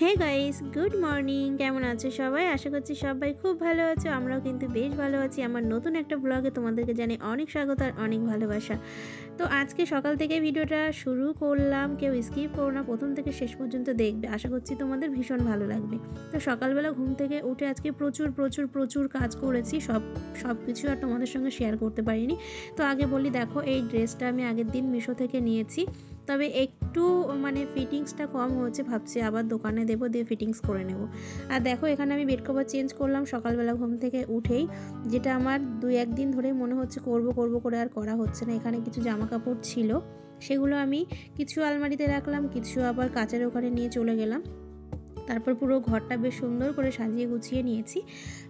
Hey guys, good morning. কেমন আছো সবাই? আশা করছি সবাই খুব ভালো আছো। আমরাও কিন্তু বেশ ভালো আছি। আমার নতুন একটা ব্লগে তোমাদেরকে জানাই অনেক স্বাগত আর অনেক ভালোবাসা। তো আজকে সকাল থেকে ভিডিওটা শুরু করলাম, কেউ স্কিপ করো না, প্রথম থেকে শেষ পর্যন্ত দেখবে। আশা করছি তোমাদের ভীষণ ভালো লাগবে। তো সকালবেলা ঘুম থেকে উঠে আজকে প্রচুর কাজ করেছি। সব কিছু আর তোমাদের সঙ্গে শেয়ার করতে পারিনি। তো আগে বলি, দেখো এই ড্রেসটা আমি আগের দিন মিশো থেকে নিয়েছি, তবে একটু ফিটিংসটা কম হয়েছে, ভাবছি আবার দোকানে দেবো, দিয়ে ফিটিংস করে নেব। আর দেখো এখানে আমি বেড কভার চেঞ্জ করলাম সকালবেলা ঘুম থেকে উঠেই, যেটা আমার 2-1 দিন ধরেই মনে হচ্ছে করব করে আর করা হচ্ছে না। এখানে কিছু জামা কাপড় ছিল, সেগুলো আমি কিছু আলমারিতে রাখলাম, কিছু আবার কাচের ওখানে নিয়ে চলে গেলাম। তারপর পুরো ঘরটা বেশ সুন্দর করে সাজিয়ে গুছিয়ে নিয়েছি।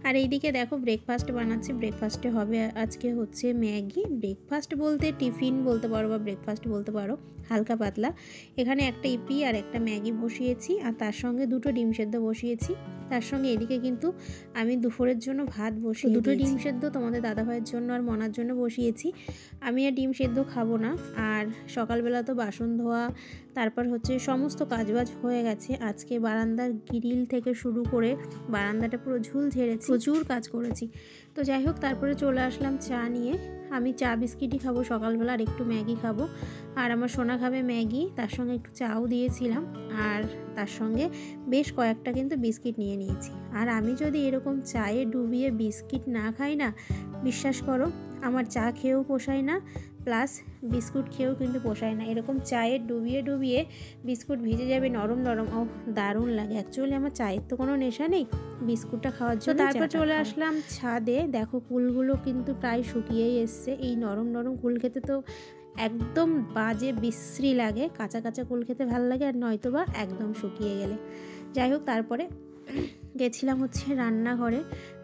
আর এইদিকে দেখো ব্রেকফাস্ট বানাচ্ছি। ব্রেকফাস্টে হবে আজকে হচ্ছে ম্যাগি। ব্রেকফাস্ট বলতে টিফিন বলতে পারো বা ব্রেকফাস্ট বলতে পারো, হালকা পাতলা। এখানে একটা ইপি আর একটা ম্যাগি বসিয়েছি, আর তার সঙ্গে 2টো ডিম সেদ্ধ বসিয়েছি। তার সঙ্গে এদিকে কিন্তু আমি দুপুরের জন্য ভাত বসিয়ে 2টো ডিম সেদ্ধ তোমাদের দাদাভাইয়ের জন্য আর মনার জন্য বসিয়েছি। আমি আর ডিম সেদ্ধ খাবো না। আর সকালবেলা তো বাসন ধোয়া, তারপর হচ্ছে সমস্ত কাজবাজ হয়ে গেছে। আজকে বারান্দার গ্রিল থেকে শুরু করে বারান্দাটা পুরো ঝুল ঝেড়েছি, প্রচুর কাজ করেছি। তো যাই হোক, তারপরে চলে আসলাম চা নিয়ে। আমি চা বিস্কিটই খাবো সকালবেলা, আর একটু ম্যাগি খাবো। আর আমার সোনা খাবে ম্যাগি, তার সঙ্গে একটু চাও দিয়েছিলাম, আর তার সঙ্গে বেশ কয়েকটা কিন্তু বিস্কিট নিয়ে নিয়েছি। আর আমি যদি এরকম চায়ে ডুবিয়ে বিস্কিট না খাই না, বিশ্বাস করো আমার চা খেয়েও পোষায় না, প্লাস বিস্কুট খেয়েও কিন্তু পোষায় না। এরকম চায়ে ডুবিয়ে বিস্কুট ভিজে যাবে নরম, ও দারুণ লাগে। অ্যাকচুয়ালি আমার চায়ের তো কোনো নেশা নেই, বিস্কুটটা খাওয়ার জন্য। তারপর চলে আসলাম ছাদে। দেখো কুলগুলো কিন্তু প্রায় শুকিয়েই এসছে। এই নরম কুল খেতে তো একদম বাজে বিশ্রী লাগে। কাঁচা কুল খেতে ভালো লাগে, আর নয়তোবা একদম শুকিয়ে গেলে। যাই হোক, তারপরে গেছিলাম হচ্ছে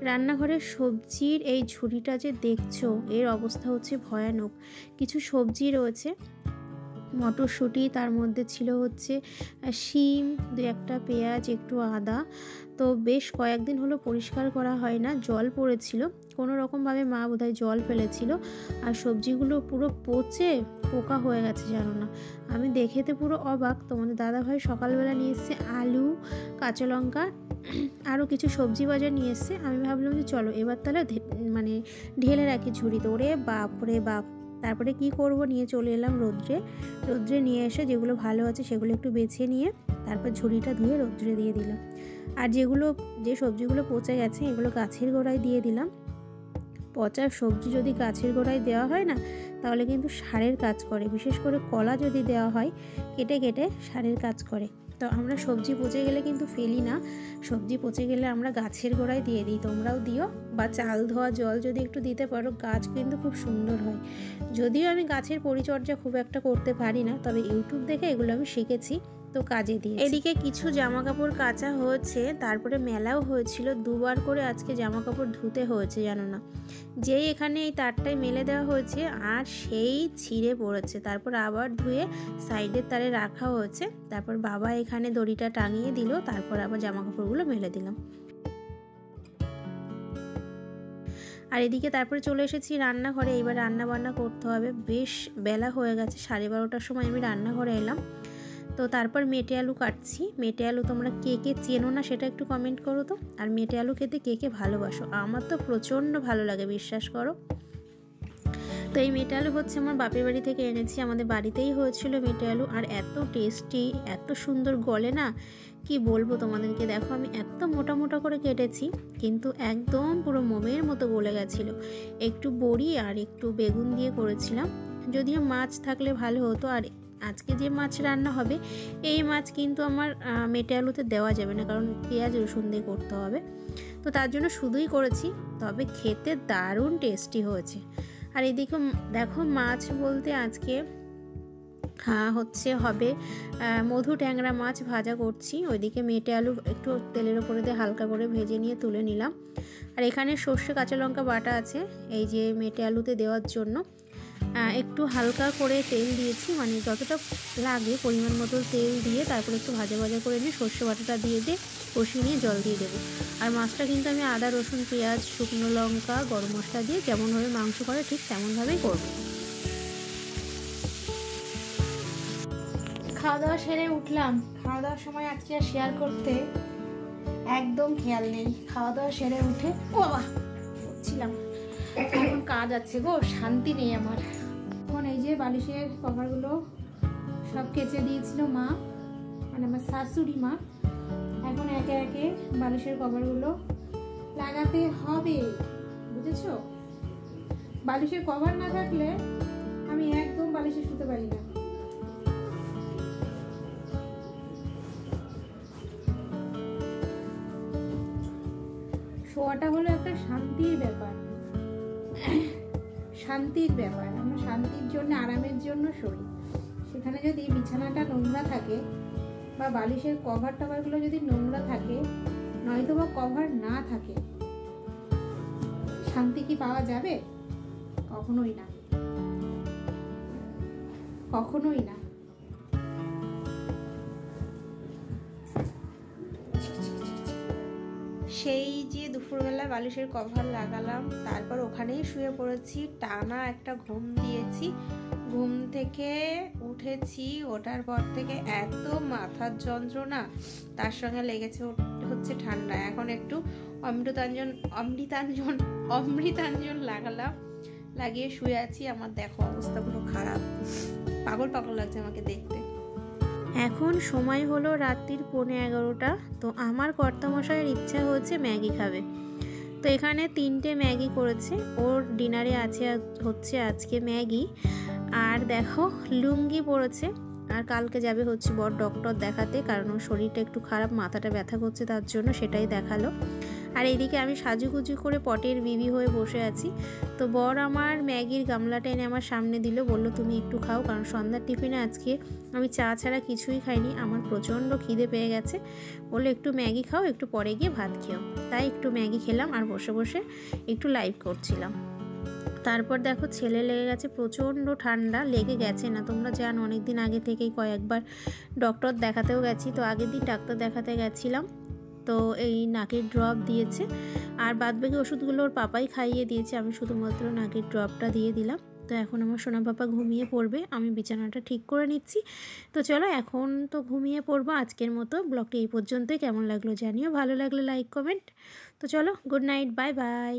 রান্নাঘরের সবজির এই ঝুড়িটা যে দেখছো, এর অবস্থা হচ্ছে ভয়ানক। কিছু সবজি রয়েছে, মটরশুঁটি, তার মধ্যে ছিল হচ্ছে শিম, 2-1টা পেঁয়াজ, একটু আদা। তো বেশ কয়েকদিন হলো পরিষ্কার করা হয় না, জল পড়েছিল কোনো রকমভাবে, মা বোধহয় জল ফেলেছিল। আর সবজিগুলো পুরো পচে পোকা হয়ে গেছে, জানো না। আমি দেখেতে পুরো অবাক। তোমাদের দাদাভাই সকালবেলা নিয়ে এসছে আলু, কাঁচা লঙ্কা, আরও কিছু সবজি বাজার নিয়ে এসছে। আমি ভাবলাম যে চলো এবার তাহলে ঢেলে রাখি ঝুড়িতে। ওরে বাপ রে বাপ! তারপরে কি করব, নিয়ে চলে এলাম রোদ্রে নিয়ে এসে যেগুলো ভালো আছে সেগুলো একটু বেছে নিয়ে তারপর ঝুড়িটা ধুয়ে রোদ্রে দিয়ে দিলাম। আর যে সবজিগুলো পচে গেছে এগুলো গাছের গোড়ায় দিয়ে দিলাম। পচা সবজি যদি গাছের গোড়ায় দেওয়া হয় না, তাহলে কিন্তু সারের কাজ করে। বিশেষ করে কলা যদি দেওয়া হয় কেটে সারের কাজ করে। তো আমরা সবজি পচে গেলে কিন্তু ফেলি না, সবজি পচে গেলে আমরা গাছের গোড়ায় দিয়ে দিই। তোমরাও দিও, বা চাল ধোয়া জল যদি একটু দিতে পারো, গাছ কিন্তু খুব সুন্দর হয়। যদিও আমি গাছের পরিচর্যা খুব একটা করতে পারি না, তবে ইউটিউব দেখে এগুলো আমি শিখেছি, তো কাজে দিয়ে। এদিকে কিছু জামা কাপড় কাচা হয়েছে, তারপরে মেলাও হয়েছিল। 2বার করে আজকে জামা কাপড় ধুতে হয়েছে, জানো না। যেই এখানে এই তারটায় মেলে দেওয়া হয়েছে, আর সেই ছিঁড়ে পড়েছে। তারপর আবার ধুয়ে সাইডের তারে রাখা হয়েছে। তারপর বাবা এখানে দড়িটা টাঙিয়ে দিল, তারপর আবার জামা কাপড়গুলো মেলে দিলাম। আর এদিকে তারপরে চলে এসেছি রান্নাঘরে। এইবার রান্না বান্না করতে হবে। বেশ বেলা হয়ে গেছে, 12:30টার সময় আমি রান্নাঘরে এলাম। তো তারপর মেটে আলু কাটছি। মেটে আলু তোমরা কে চেনো না সেটা একটু কমেন্ট করো তো। আর মেটে আলু খেতে কে ভালোবাসো? আমার তো প্রচণ্ড ভালো লাগে, বিশ্বাস করো। তো এই মেটে আলু হচ্ছে আমার বাপের বাড়ি থেকে এনেছি, আমাদের বাড়িতেই হয়েছিল মেটে আলু। আর এত টেস্টি, এত সুন্দর গলে না, কি বলবো তোমাদেরকে। দেখো আমি এত মোটা করে কেটেছি, কিন্তু একদম পুরো মোমের মতো গলে গেছিলো। একটু বড়ি আর একটু বেগুন দিয়ে করেছিলাম। যদিও মাছ থাকলে ভালো হতো। আর আজকে যে মাছ রান্না হবে, এই মাছ কিন্তু আমার মেটে আলুতে দেওয়া যাবে না, কারণ পেঁয়াজ রসুন দিয়ে করতে হবে। তো তার জন্য শুধুই করেছি, তবে খেতে দারুণ টেস্টি হয়েছে। আর এদিকে দেখো মাছ বলতে আজকে হবে মধু ট্যাংরা মাছ ভাজা করছি। ওইদিকে মেটে আলু একটু তেলের ওপরে দিয়ে হালকা করে ভেজে নিয়ে তুলে নিলাম। আর এখানে সর্ষে কাঁচা লঙ্কা বাটা আছে, এই যে মেটে আলুতে দেওয়ার জন্য। একটু হালকা করে তেল দিয়েছি, যতটা লাগে পরিমাণ মতো তেল দিয়ে তারপর একটু ভাজা করে নিয়ে সর্ষে বাটাটা দিয়ে কষিয়ে নিয়ে জল দিয়ে দেবো। আর মাছটা কিন্তু আমি আদা রসুন পেঁয়াজ শুকনো লঙ্কা গরম মশলা দিয়ে যেমনভাবে মাংস করে ঠিক তেমনভাবেই করবো। খাওয়া দাওয়া সেরে উঠলাম। খাওয়া দাওয়ার সময় আজকে আর শেয়ার করতে একদম খেয়াল নেই। খাওয়া দাওয়া সেরে উঠে ও বাবা করছিলাম, এখন কাজ আছে গো, শান্তি নেই আমার। এখন এই যে বালিশের কভারগুলো সব কেচে দিয়েছিল মা, মানে আমার শাশুড়ি মা। এখন একে একে বালিশের কভারগুলো লাগাতে হবে, বুঝেছো? বালিশের কভার না থাকলে আমি একদম বালিশে শুতে পারি না। শোয়াটা হলো একটা শান্তির ব্যাপার, শান্তির ব্যাপার। আমরা শান্তির জন্য, আরামের জন্য শোই। সেখানে যদি বিছানাটা নোংরা থাকে বা বালিশের কভার টভারগুলো যদি নোংরা থাকে, নয়তো বা কভার না থাকে, শান্তি কি পাওয়া যাবে? কখনোই না, কখনোই না। সেই যে দুপুরবেলা বালিশের কভার লাগালাম, তারপর ওখানেই শুয়ে পড়েছি। টানা একটা ঘুম দিয়েছি। ঘুম থেকে উঠেছি, ওঠার পর থেকে এত মাথার যন্ত্রণা, তার সঙ্গে লেগেছে হচ্ছে ঠান্ডা। এখন একটু অমৃতাঞ্জন লাগালাম, লাগিয়ে শুয়ে আছি। আমার দেখো অবস্থা পুরো খারাপ, পাগল পাগল লাগছে আমাকে দেখতে। এখন সময় হলো রাত্রির 11:15। তো আমার কর্তামশাইয়ের ইচ্ছা হচ্ছে ম্যাগি খাবে। তো এখানে 3টে ম্যাগি করেছে, ওর ডিনারে হচ্ছে আজকে ম্যাগি। আর দেখো লুঙ্গি পরেছে, আর কালকে যাবে হচ্ছে বড় ডক্টর দেখাতে, কারণ ওর শরীরটা একটু খারাপ, মাথাটা ব্যথা করছে, তার জন্য সেটাই দেখালো। আর এইদিকে আমি সাজুগুজু করে পটের বিবি হয়ে বসে আছি। তো বর আমার ম্যাগির গামলাটা এনে আমার সামনে দিল, বলল তুমি একটু খাও, কারণ সন্ধ্যার টিফিনে আজকে আমি চা ছাড়া কিছুই খাইনি, আমার প্রচণ্ড খিদে পেয়ে গেছে। বললো একটু ম্যাগি খাও, একটু পরে গিয়ে ভাত খেও। তাই একটু ম্যাগি খেলাম আর বসে বসে একটু লাইভ করছিলাম। তারপর দেখো ছেলে লেগে গেছে, প্রচণ্ড ঠান্ডা লেগে গেছে না, তোমরা জানো অনেক দিন আগে থেকেই কয়েকবার ডক্টর দেখাতেও গেছি। তো আগের দিন ডাক্তার দেখাতে গেছিলাম, তো এই নাকের ড্রপ দিয়েছে, আর বাদবাকি ওষুধগুলো ওর পাপাই খাইয়ে দিয়েছে, আমি শুধুমাত্র নাকের ড্রপটা দিয়ে দিলাম। তো এখন আমার সোনা পাপা ঘুমিয়ে পড়বে, আমি বিছানাটা ঠিক করে নিচ্ছি। তো চলো এখন তো ঘুমিয়ে পড়বো। আজকের মতো ব্লগটা এই পর্যন্তই। কেমন লাগলো জানিও, ভালো লাগলে লাইক কমেন্ট। তো চলো, গুড নাইট, বাই বাই।